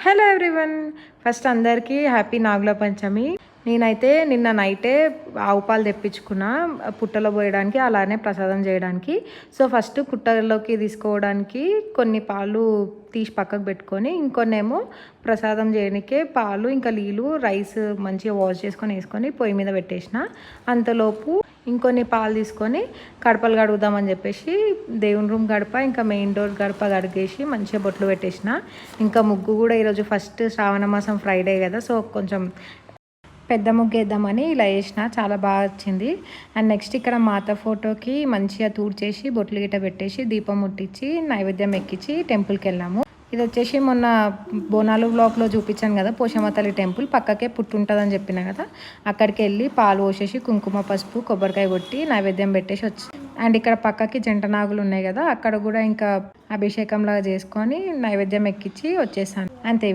Hello everyone, first అందరికీ happy నాగుల పంచమి. నేనైతే నిన్న నైటే ఆవు పాలు తెప్పించుకున్నా పుట్టలో పోయడానికి, అలానే ప్రసాదం చేయడానికి. సో ఫస్ట్ పుట్టలోకి తీసుకోవడానికి కొన్ని పాలు తీసి పక్కకు పెట్టుకొని, ఇంకొన్నేమో ప్రసాదం చేయడానికే పాలు ఇంకా నీళ్ళు రైస్ మంచిగా వాష్ చేసుకొని వేసుకొని పొయ్యి మీద పెట్టేసిన. అంతలోపు ఇంకొన్ని పాలు తీసుకొని కడపలు కడుగుదామని చెప్పేసి దేవుని రూమ్ గడప ఇంకా మెయిన్ డోర్ గడప కడిగేసి మంచిగా బొట్లు పెట్టేసిన. ఇంకా ముగ్గు కూడా ఈరోజు ఫస్ట్ శ్రావణ మాసం ఫ్రైడే కదా, సో కొంచెం పెద్ద ముగ్గు వేద్దామని ఇలా వేసిన. చాలా బాగా వచ్చింది. అండ్ నెక్స్ట్ ఇక్కడ మాత ఫోటోకి మంచిగా తూడ్చేసి బొట్లు గిట్ట పెట్టేసి దీపం ముట్టించి నైవేద్యం ఎక్కించి టెంపుల్కి వెళ్ళాము. ఇది వచ్చేసి మొన్న బోనాలు బ్లాక్లో చూపించాను కదా, పోషమ్మ తల్లి టెంపుల్ పక్కకే పుట్టుంటుందని చెప్పిన కదా, అక్కడికి వెళ్ళి పాలు పోసేసి కుంకుమ పసుపు కొబ్బరికాయ కొట్టి నైవేద్యం పెట్టేసి వచ్చి, అండ్ ఇక్కడ పక్కకి జంట నాగులు ఉన్నాయి కదా, అక్కడ కూడా ఇంకా అభిషేకంలాగా చేసుకొని నైవేద్యం ఎక్కించి వచ్చేసాను అంతే.